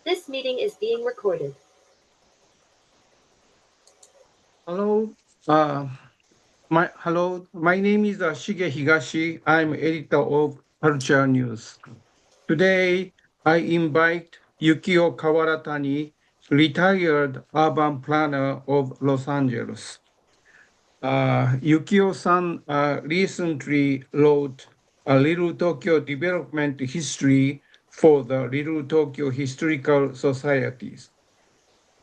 This meeting is being recorded. Hello. My name is Shige Higashi. I'm editor of Culture News. Today, I invite Yukio Kawaratani, retired urban planner of Los Angeles. Yukio-san recently wrote a Little Tokyo Development History for the Little Tokyo Historical Societies.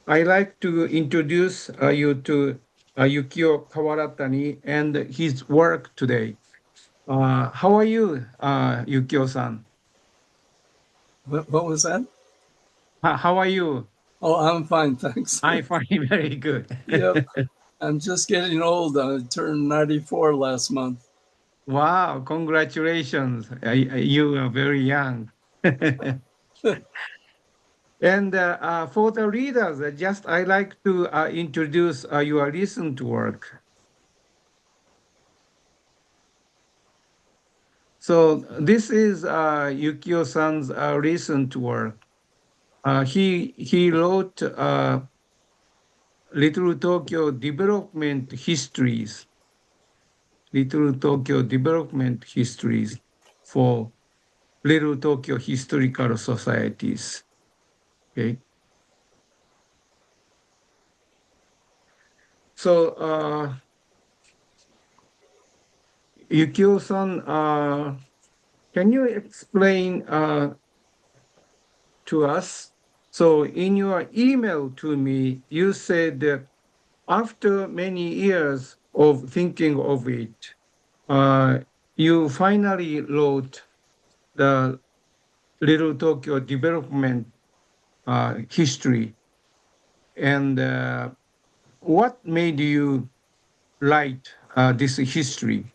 I'd like to introduce you to Yukio Kawaratani and his work today. How are you, Yukio-san? What was that? How are you? Oh, I'm fine, thanks. I find it very good. Yep, I'm just getting old. I turned 94 last month. Wow, congratulations. You are very young. And for the readers, I like to introduce your recent work. So this is Yukio-san's recent work. He wrote Little Tokyo Development Histories, Little Tokyo Development Histories for Little Tokyo Historical Societies. Okay. So Yukio-san, can you explain to us? So in your email to me, you said that after many years of thinking of it, you finally wrote the Little Tokyo development history. And what made you write this history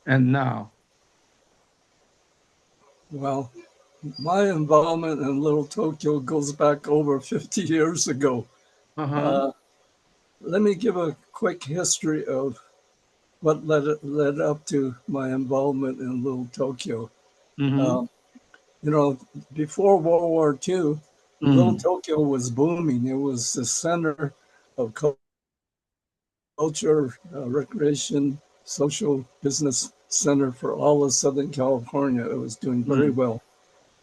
and now? Well, my involvement in Little Tokyo goes back over 50 years ago. Uh-huh. Let me give a quick history of what led up to my involvement in Little Tokyo. Mm-hmm. Um, Before World War II, Little Mm. Tokyo was booming. It was the center of culture, recreation, social business center for all of Southern California. It was doing very Mm. well.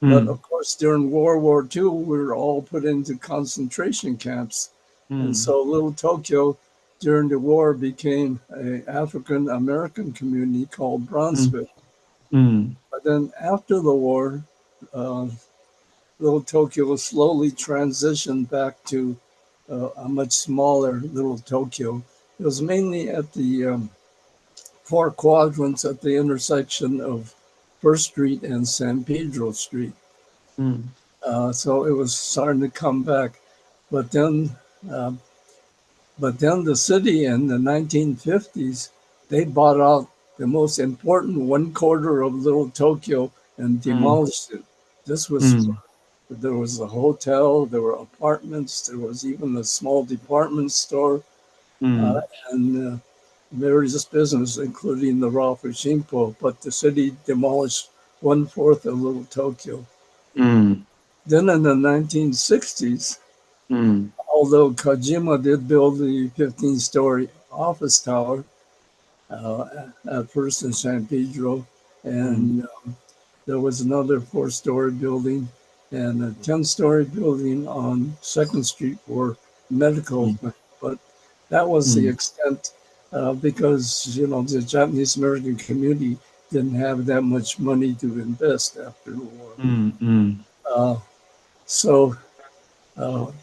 But Mm. of course, during World War II, we were all put into concentration camps. And Mm. so Little Tokyo during the war became an African American community called Mm. Bronzeville. Mm. But then after the war, uh, Little Tokyo slowly transitioned back to a much smaller Little Tokyo. It was mainly at the four quadrants at the intersection of First Street and San Pedro Street. Mm. So it was starting to come back. But then, uh, but then the city in the 1950s, they bought out the most important one quarter of Little Tokyo and Mm. demolished it. This was Mm. There was a hotel, there were apartments, there was even a small department store, uh, Mm. and various businesses, including the Raw Fushimpo. But the city demolished one fourth of Little Tokyo. Mm. Then in the 1960s, Mm. although Kojima did build the 15-story office tower at first in San Pedro, Mm. and there was another four-story building and a 10-story building on Second Street for medical, Mm. but that was the Mm. extent because the Japanese American community didn't have that much money to invest after the war. Mm. Mm. Uh, so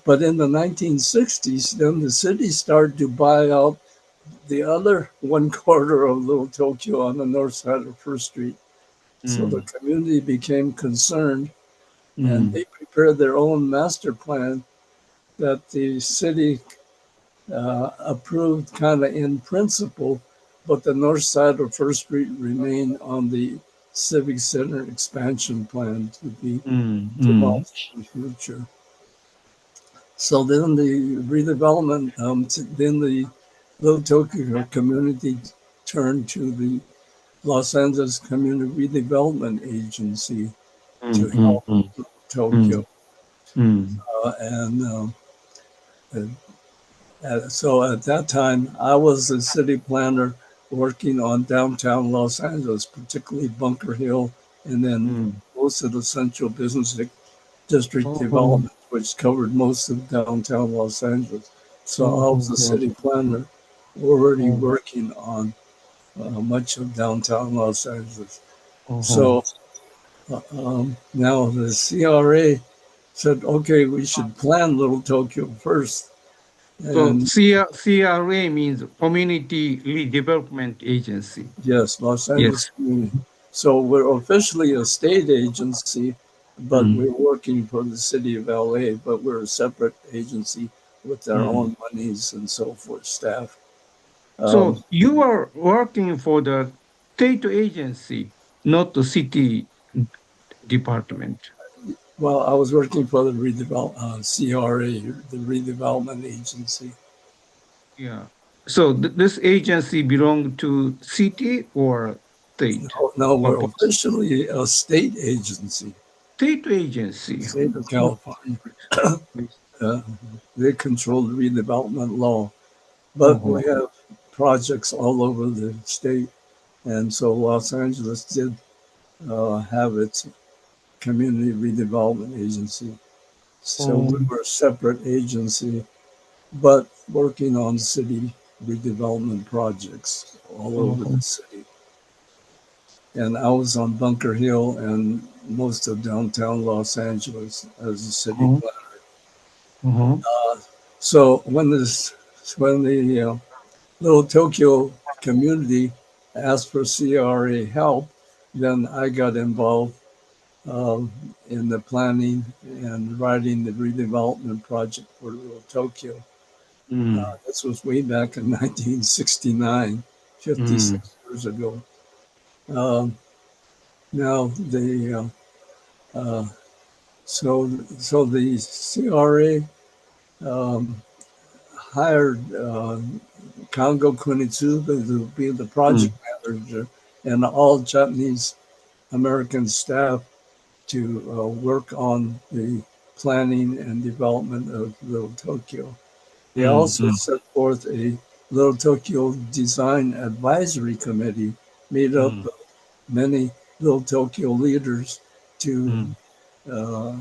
but in the 1960s, then the city started to buy out the other one quarter of Little Tokyo on the north side of First Street. So the Mm. community became concerned and Mm. they prepared their own master plan that the city approved kind of in principle, but the north side of First Street remained on the Civic Center expansion plan to be Mm. Mm. demolished in the future. So then the redevelopment, then the Little Tokyo community turned to the Los Angeles Community Redevelopment Agency to Mm. help Mm. Mm. Tokyo. Mm. So at that time, I was the city planner working on downtown Los Angeles, particularly Bunker Hill, and then Mm. most of the central business district Oh. development, which covered most of downtown Los Angeles. So I was the Oh. city planner already Oh. working on much of downtown Los Angeles. Oh. So now the CRA said, okay, we should plan Little Tokyo first. So And CRA means Community Redevelopment Agency. yes, Los Angeles Yes. Community. So we're officially a state agency, but Mm. we're working for the city of LA, but we're a separate agency with our Mm. own monies and so forth, staff. So Um, you are working for the state agency, not the city department. well, I was working for the CRA, the redevelopment agency. Yeah. So this agency belong to city or state No, or we're both? officially a state agency, State agency. state of Oh, California. Uh, they control the redevelopment law, but oh, we have projects all over the state. And so Los Angeles did have its community redevelopment agency. So oh, we were a separate agency, but working on city redevelopment projects all over oh, the city. And I was on Bunker Hill and most of downtown Los Angeles as a city oh, planner. oh, So when the Little Tokyo community asked for CRA help, then I got involved in the planning and writing the redevelopment project for Little Tokyo. mm, This was way back in 1969, mm, 56 years ago. Um, now uh, so the CRA um, hired Kango Kunitsuga to be the mm, project manager and all Japanese American staff to work on the planning and development of Little Tokyo. They mm, also mm, set forth a Little Tokyo Design Advisory Committee made up mm, of many Little Tokyo leaders to mm, uh,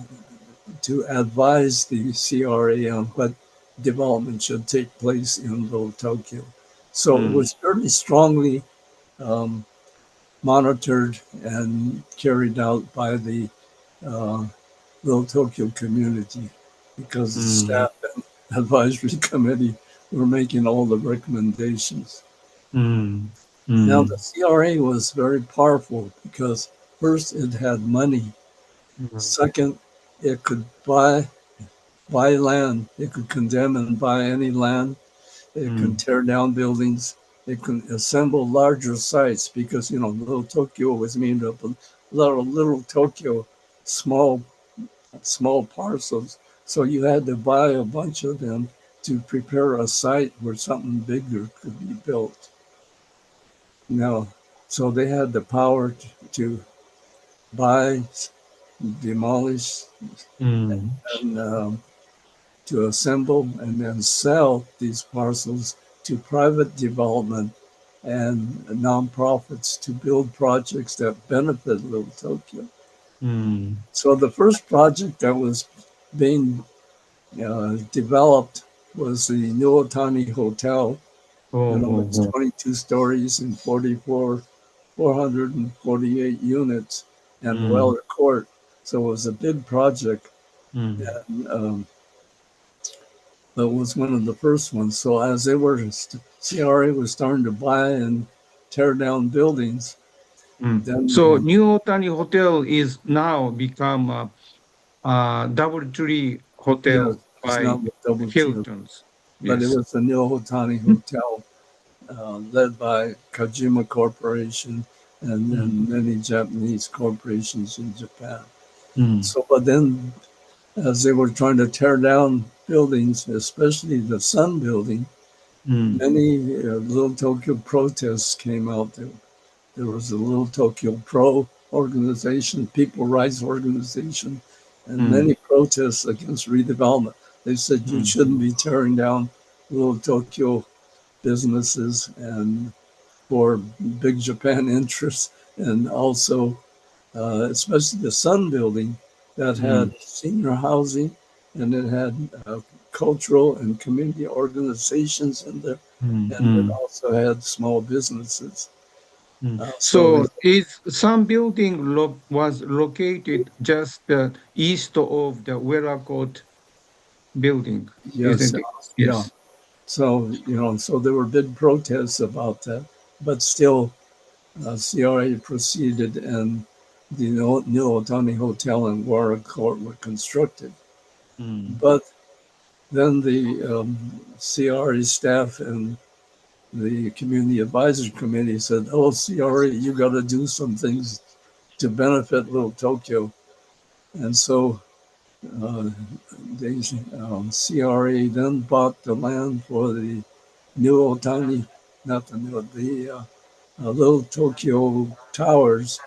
to advise the CRA on what development should take place in Little Tokyo. So it mm, was very strongly um, monitored and carried out by the uh, Little Tokyo community because the mm, staff and advisory committee were making all the recommendations. mm, Now, the mm, CRA was very powerful because first, it had money. mm, Second, it could buy land. It could condemn and buy any land. It can mm, tear down buildings. It can assemble larger sites because Little Tokyo was made up of a lot of Little Tokyo small small parcels. So you had to buy a bunch of them to prepare a site where something bigger could be built. Now, so they had the power to buy, demolish, mm, and to assemble and then sell these parcels to private development and nonprofits to build projects that benefit Little Tokyo. mm. So the first project that was being developed was the New Otani Hotel, Oh, it's oh, 22 stories and 448 units and mm, Weller Court. So it was a big project. mm, And that was one of the first ones. So as they were, CRA was starting to buy and tear down buildings, mm. then So New Otani Hotel is now become a double tree yes, hotel it's now by the Double Tree. Hilton's. But it Yes. was the New Otani Hotel led by Kajima Corporation and Mm, then many Japanese corporations in Japan. mm, So, but then as they were trying to tear down buildings, especially the Sun Building, mm, many Little Tokyo protests came out. There was a Little Tokyo Pro organization, people rights organization, and mm, many protests against redevelopment. They said you shouldn't be tearing down little Tokyo businesses and for big Japan interests, and also especially the Sun Building that had senior housing and it had cultural and community organizations in there, and it also had small businesses. So is some building was located just east of the Wera Court building, Yes, isn't it? yeah. Yes. So, so there were big protests about that, but still, CRA proceeded and the New Otani Hotel and Wara Court were constructed. But then the CRA staff and the Community Advisory Committee said, oh, CRA, you got to do some things to benefit Little Tokyo. And so the CRA then bought the land for the New Otani, not the new, the Little Tokyo Towers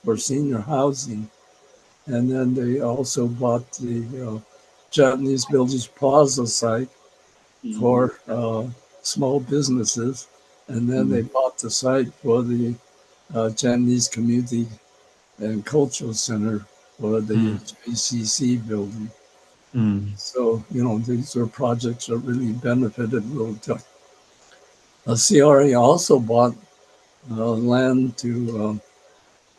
for senior housing. And then they also bought the Japanese Village Plaza site for small businesses. And then they bought the site for the Japanese Community and Cultural Center for the JCC building. So, these are projects that really benefited Little Tokyo. CRA also bought land to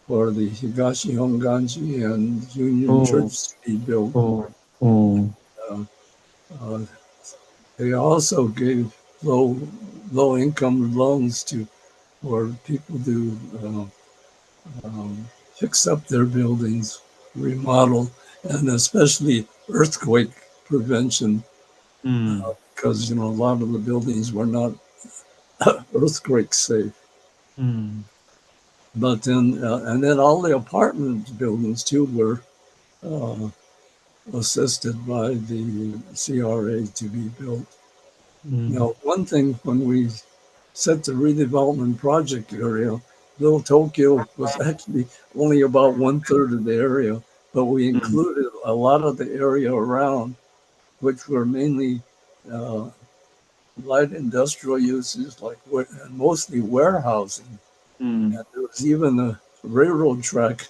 for the Higashi Honganji and Union Church to be built. Uh, uh, they also gave low income loans to for people to fix up their buildings, remodel, and especially earthquake prevention, because a lot of the buildings were not earthquake safe. But then and then all the apartment buildings too were uh, assisted by the CRA to be built. Now, one thing when we set the redevelopment project area, Little Tokyo was actually only about 1/3 of the area, but we included a lot of the area around, which were mainly uh, light industrial uses, like mostly warehousing. And there was even a railroad track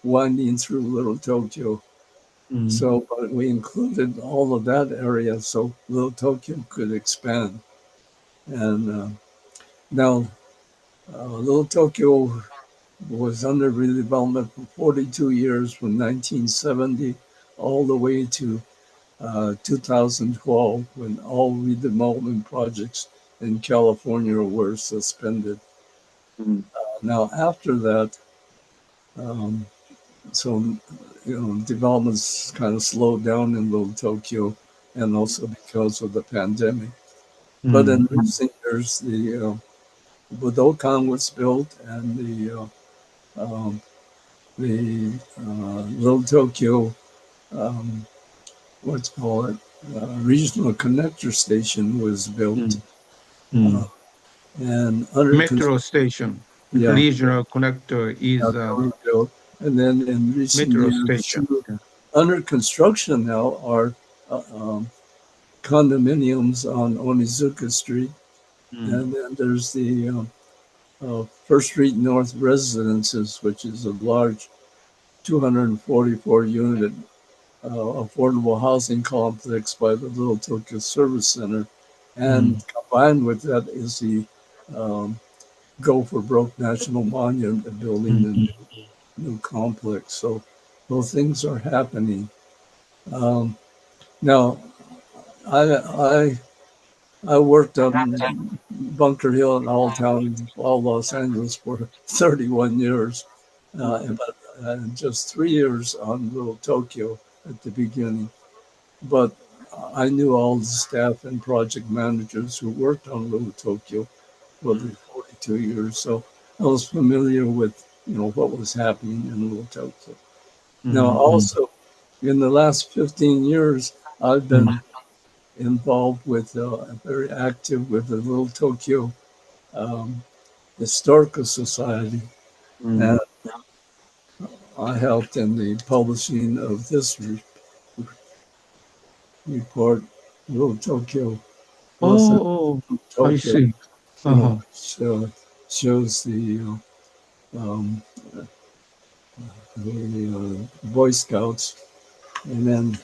winding through Little Tokyo. So we included all of that area so Little Tokyo could expand. And now Little Tokyo was under redevelopment for 42 years from 1970 all the way to 2012 when all redevelopment projects in California were suspended. Now, after that, um, so development's kind of slowed down in Little Tokyo, and also because of the pandemic. But in recent years, the Budokan was built, and the Little Tokyo, what's called it, regional connector station was built, uh, and under Metro station. yeah, Regional connector is that were built, and then in recent metro years, station. too, under construction now are condominiums on Onizuka Street, and then there's the First Street North Residences, which is a large 244 unit affordable housing complex by the Little Tokyo Service Center. And combined with that is the um, Go for Broke National Monument building and new complex. So those things are happening. Now, I I worked on Bunker Hill and Alltown, all Los Angeles for 31 years, but just 3 years on Little Tokyo at the beginning. But I knew all the staff and project managers who worked on Little Tokyo for the 42 years, so I was familiar with what was happening in Little Tokyo. Now, also in the last 15 years, I've been involved with, very active with the Little Tokyo um, Historical Society, and I helped in the publishing of this report, Little Tokyo, Los Angeles, Oh, oh, I Tokyo, see. Uh-huh. shows um, the Boy Scouts, and then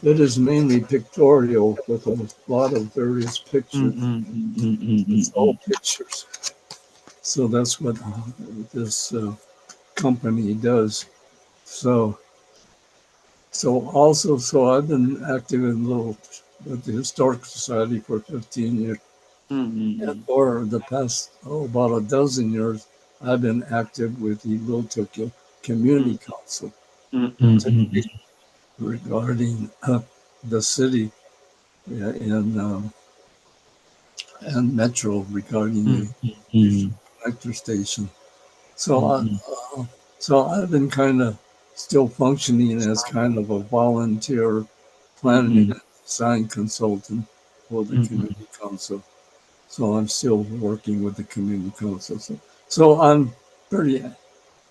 it is mainly pictorial with a lot of various pictures. It's all pictures. So that's what this company does. So, so I've been active in with the Historic Society for 15 years. And for the past, about a dozen years, I've been active with the Little Tokyo Community Council, particularly regarding the city, yeah, and Metro regarding the connector station. So, uh, so I've been kind of still functioning as kind of a volunteer planning and design consultant for the community council. So I'm still working with the community council. So I'm pretty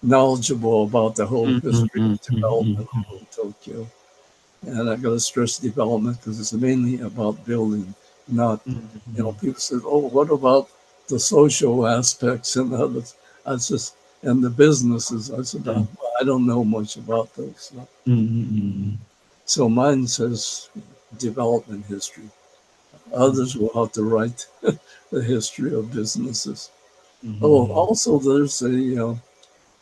knowledgeable about the whole history of development of Tokyo. And I got to stress development because it's mainly about building, not, people said, oh, what about the social aspects and others? I just, and the businesses. I said, well, I don't know much about those. So mine says development history. Others will have to write the history of businesses. Oh, also there's uh,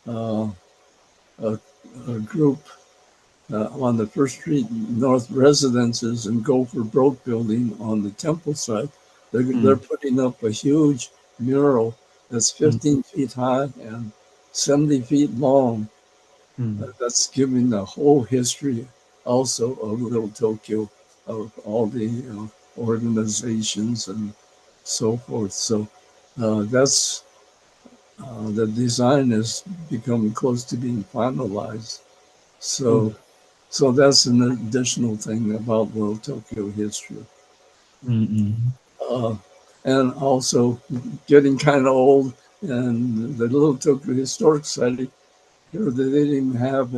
a, a group on the First Street North Residences and Gopher Broke building on the Temple side. They're putting up a huge mural that's 15 feet high and 70 feet long. That's giving the whole history also of Little Tokyo, of all the organizations and so forth. So that's the design is becoming close to being finalized. So, so that's an additional thing about Little Tokyo history. Uh, and also getting kind of old, and the Little Tokyo Historic Society here, they didn't even have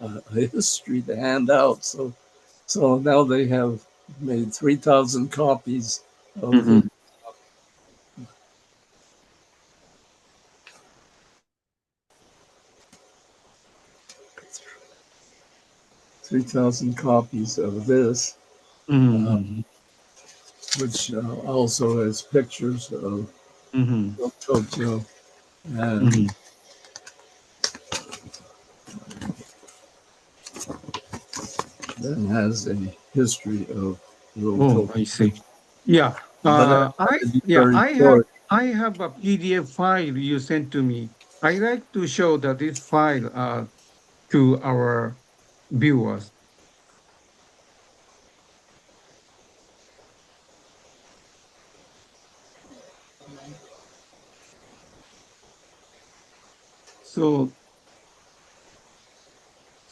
a history to hand out. So now they have made 3,000 copies of the 3,000 copies of this, uh, which also has pictures of Tokyo, and then has a history of Little Oh, Tokyo. I see. Yeah. But I try to be very short. I have a PDF file you sent to me. I like to show that this file to our viewers.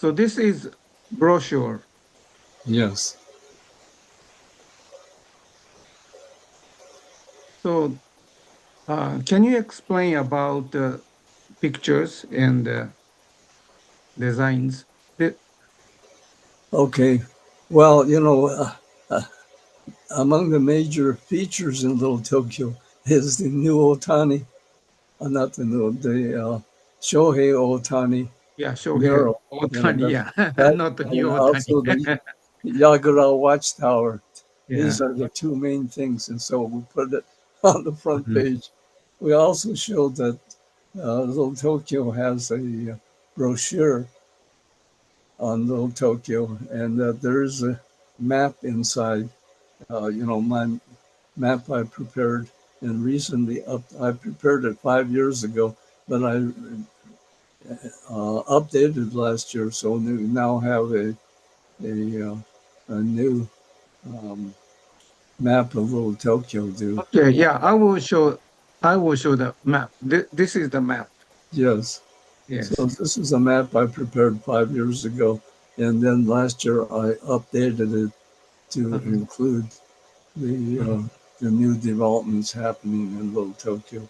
So this is brochure. Yes. So can you explain about the pictures and designs? Okay. Well, among the major features in Little Tokyo is the new Otani, not the new, the Shohei Otani Yeah, Shohei mural. Ohtani. Yeah, That, not the new and Ohtani. also the Yagura Watchtower. Yeah. These are the two main things, and so we put it on the front page. We also showed that Little Tokyo has a brochure on Little Tokyo, and that there is a map inside. My map I prepared and recently I prepared it 5 years ago, but I updated last year, so we now have a new um, map of Little Tokyo. Okay. Yeah, I will show. I will show the map. This is the map. Yes. So Yes. this is a map I prepared 5 years ago, and then last year I updated it to Uh-huh. include the new developments happening in Little Tokyo.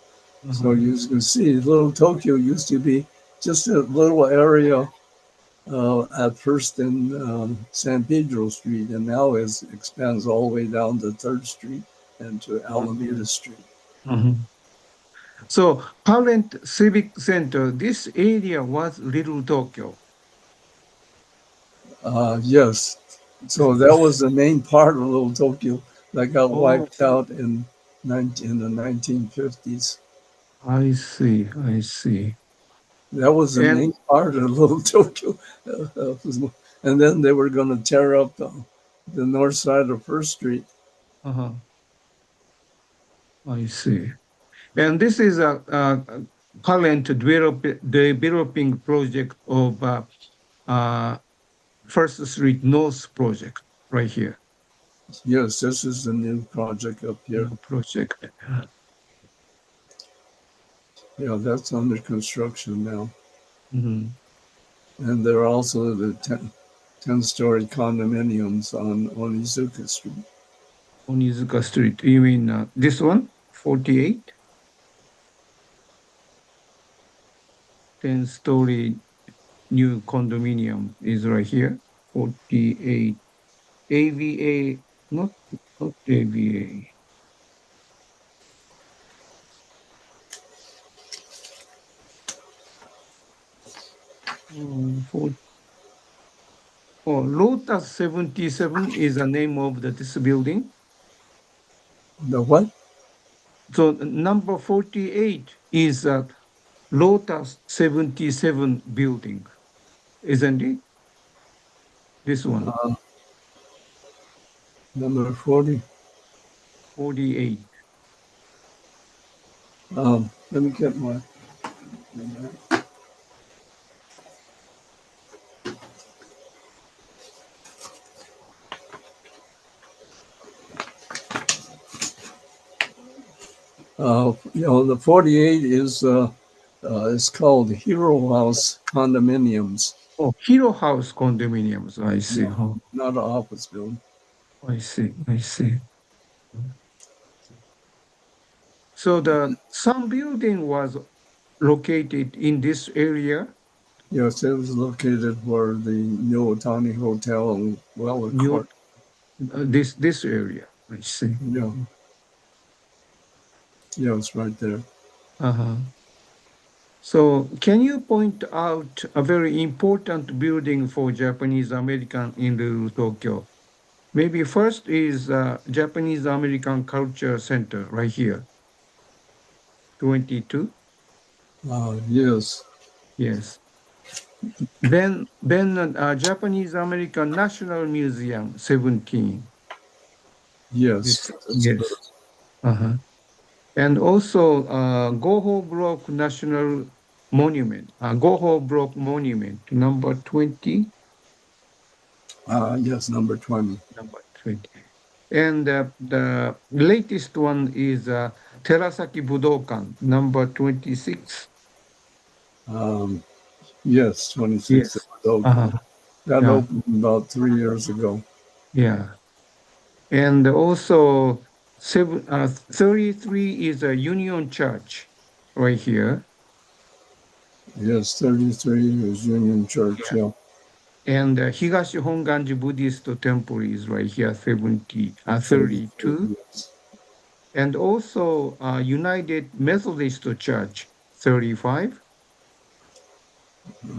So Uh-huh. you can see, Little Tokyo used to be just a little area at first in San Pedro Street, and now it expands all the way down to Third Street and to Alameda Street. Mhm. So current civic center, this area was Little Tokyo. Yes, so that was the main part of Little Tokyo that got Oh, wiped out in the 1950s. I see, I see. That was the And main part of Little Tokyo. And then they were going to tear up the north side of First Street. uh I see. And this is a current developing project of uh, First Street North project right here. Yes, this is the new project up here. New project. Yeah, that's under construction now. Mhm. And there are also the 10-story condominiums on Onizuka Street. Onizuka Street. You mean this one? 48? 10-story new condominium is right here. 48. AVA, not AVA. 40. Oh, Lotus 77 is the name of this building. The what? So number 48 is Lotus 77 building, isn't it? This one, Uh, Number 40. 48. Let me get my. The 48 is called Hero House Condominiums. Oh, Hero House condominiums. I see. No, Oh, not an office building. I see. I see. So the some building was located in this area, Yes, it was located where the New Otani Hotel and Weller new Court. this area. I see. Yeah, yeah, it's right there. Uh-huh. So can you point out a very important building for Japanese American in the Tokyo? Maybe first is Japanese American Culture Center right here, 22. Yes, Yes. Then Japanese American National Museum, 17. yes, This, that's yes. correct. Uh-huh. And also Goho Block National Monument, Goho Block Monument, number 20. Yes, number 20. Number 20. And the latest one is Terasaki Budokan, number 26. Um, yes, 26 Yes. Uh-huh. That Yeah. opened about 3 years ago. Yeah. And also 33 is a Union Church right here. Yes, 33 is Union Church. Yeah. Yeah, And Higashi Honganji Buddhist Temple is right here, 33. 32. Yes. And also United Methodist Church, 35.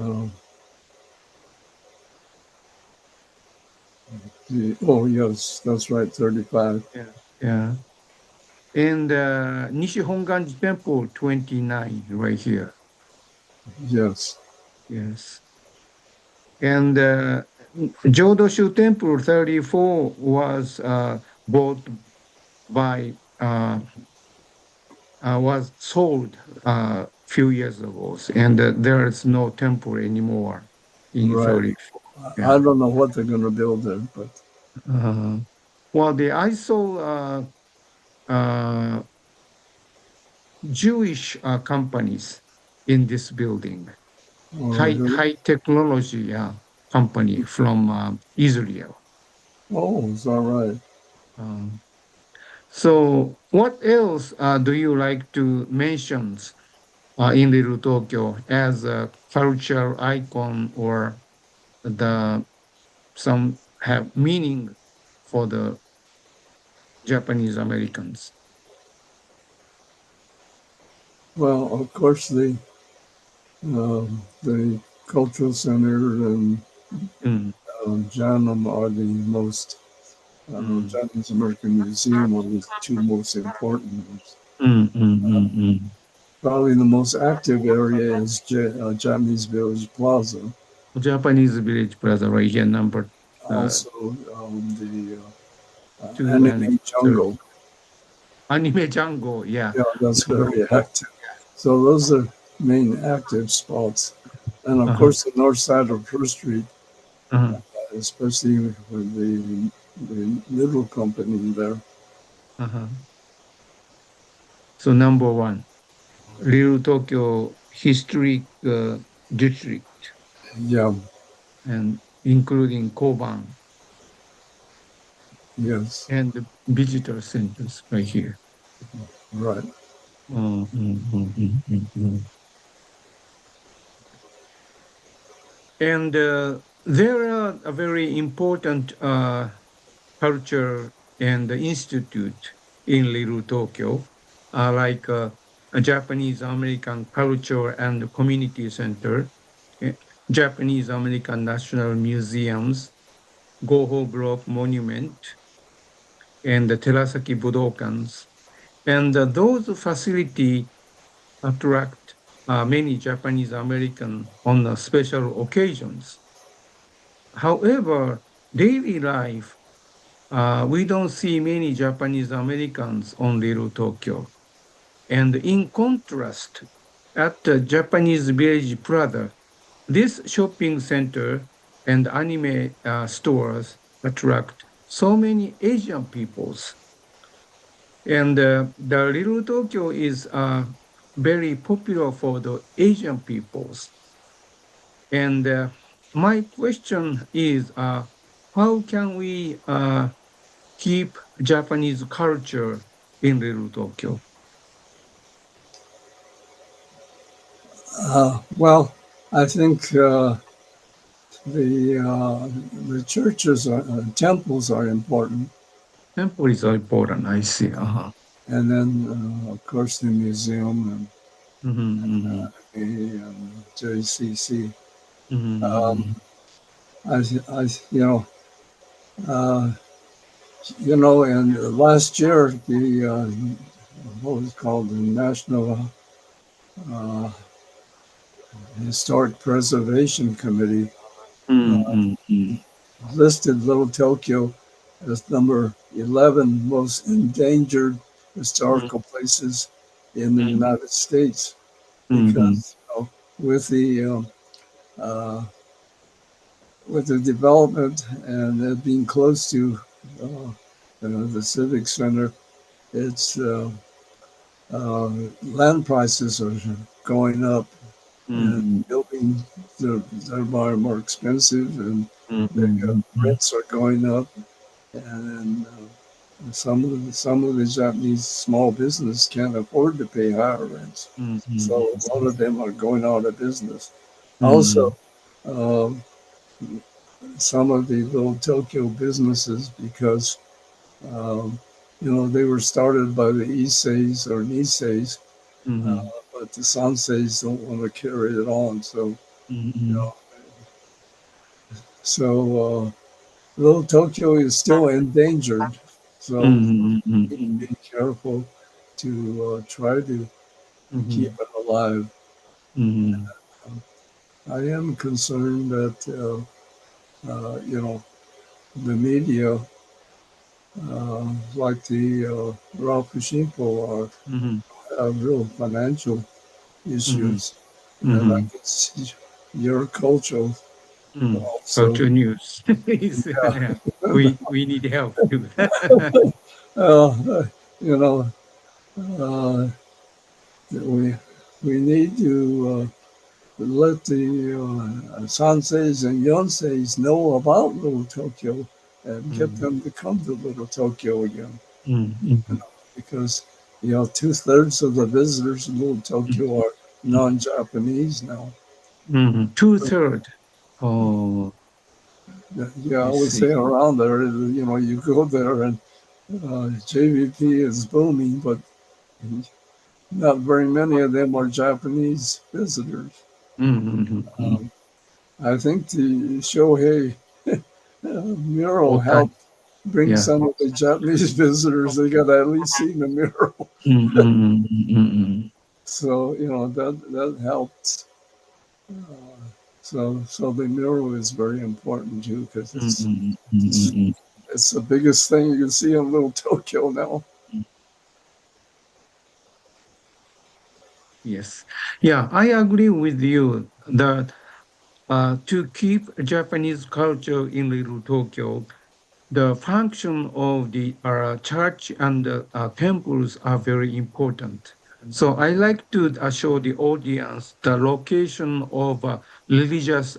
Uh, oh, yes, that's right, 35. Yeah. Yeah. And Nishihonganji Temple, 29, right here. Yes. Yes. And Jodoshu Temple, 34, was bought by, was sold a few years ago. And there is no temple anymore in Right. 34. I Yeah. don't know what they're going to build there, but Uh, well, I saw Jewish companies in this building. really? High technology company from Israel. Oh, it's all right. Um, so, what else do you like to mention in Little Tokyo as a cultural icon or? some have meaning for the Japanese Americans. Well, of course, the cultural center and Mm, Janum are the most Japanese American Museum are the two most important ones. mm. Probably the most active area is Japanese Village Plaza. Japanese Village Plaza right here, number Also, the 2 and Anime 3. Jungle. Anime Jungle, yeah. Yeah, that's Number very 4. active. So those are main active spots. And of Uh-huh, course, the north side of First Street, uh-huh, especially with the little company there. uh-huh. So number 1, Little Tokyo Historic District, Yeah, and including Koban yes, and the visitor centers right here. right. Mm. And there are a very important culture and institute in Little Tokyo, like a Japanese American Culture and Community Center, eh, Japanese American National Museums, Goho Block Monument, and the Terasaki Budokans. And those facilities attract many Japanese American on special occasions. However, daily life, we don't see many Japanese Americans on Little Tokyo. And in contrast, at the Japanese Village Plaza, this shopping center and anime stores attract so many Asian peoples. And the Little Tokyo is very popular for the Asian peoples. And my question is, how can we keep Japanese culture in Little Tokyo? Well, I think the churches, temples are important, Temple is important, I see. Uh-huh. and then of course the museum Mm-hmm, and JCC. mm-hmm, Um, I uh, and last year the what was it called the National uh, Historic Preservation Committee mm-hmm, listed Little Tokyo as number 11 most endangered historical places in the United States mm-hmm, because with the uh, with the development and it being close to the civic center, it's uh, land prices are going up and mm-hmm, buildings are more expensive and the mm-hmm, rents are going up and some of the Japanese small business can't afford to pay higher rents, so mm-hmm, a lot of them are going out of business. mm-hmm, Also, um, some of the little Tokyo businesses, because um, they were started by the Issei's or Nisei's, uh, mm-hmm, but the Sansei's don't want to carry it on. So, you mm-hmm, know, so little Tokyo is still endangered. So mm-hmm, we need mm-hmm, to be careful to try to keep mm-hmm, it alive. mm-hmm, I am concerned that the media, like the Ralph are mm-hmm, have real financial mm-hmm, issues, and I mm-hmm. can see your culture also. Culture news. Yeah, We need help too. uh, you know, uh, we we need to let the Sanseis and Yonseis know about Little Tokyo and get Mm, them to come to Little Tokyo again. mm, Because 2/3 of the visitors in Little Tokyo are non-Japanese now. 2/3. Oh. You I always see. say around there, you know, you go there and JVP is booming, but not very many of them are Japanese visitors. Mm-hmm. Um, I think the Shohei mural Otani. helped bring Yeah. some of the Japanese visitors. They got to at least see the mural. Mm-hmm. So, you know, that helped. So the mural is very important too because it's Mm-hmm. it's the biggest thing you can see in Little Tokyo now. Yes. Yeah, I agree with you that to keep Japanese culture in Little Tokyo, the function of the church and temples are very important. So I like to show the audience the location of religious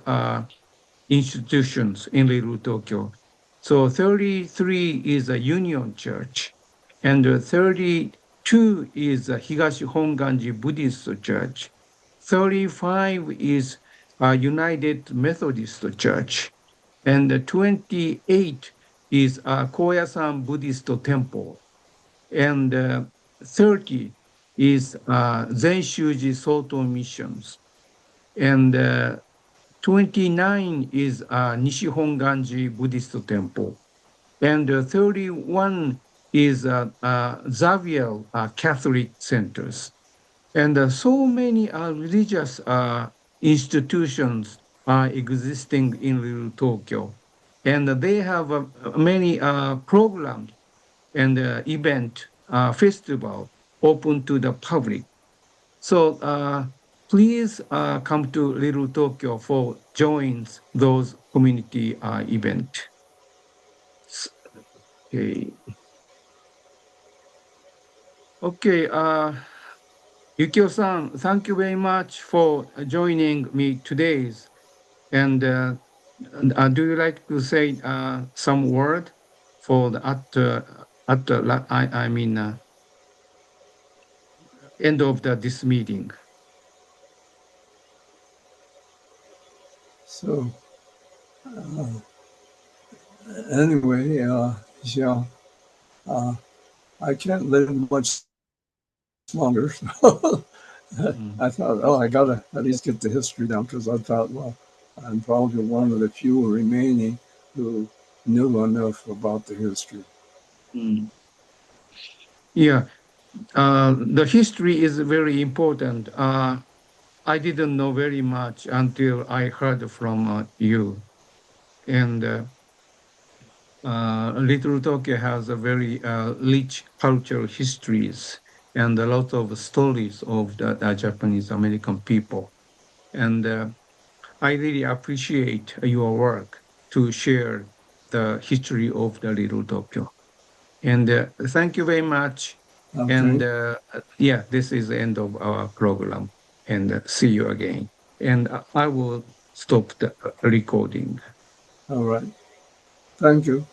institutions in Little Tokyo. So 33 is a Union Church, and 32 is a Higashi Honganji Buddhist Church. 35 is a United Methodist Church, and 28 is a Koyasan Buddhist Temple, and 30 is Zenshuji Soto Missions, and 29 is Nishihonganji Buddhist Temple, and 31 is Xavier Catholic Centers. And so many religious institutions are existing in Little Tokyo. And they have many programs and event, festival open to the public. So please come to Little Tokyo for joins those community event. Okay. Okay. Yukio-san, thank you very much for joining me today. And do you like to say some word for the I mean end of this meeting? So anyway, yeah, uh, I can't live much longer. So Mm. I thought, oh, I gotta at least get the history down because I thought, well, I'm probably one of the few remaining who knew enough about the history. Mm. Yeah, the history is very important. I didn't know very much until I heard from you. And Little Tokyo has a very rich cultural histories and a lot of stories of the Japanese American people. And I really appreciate your work to share the history of the Little Tokyo. And thank you very much. And Okay, yeah, this is the end of our program. And see you again. And I will stop the recording. all right. Thank you.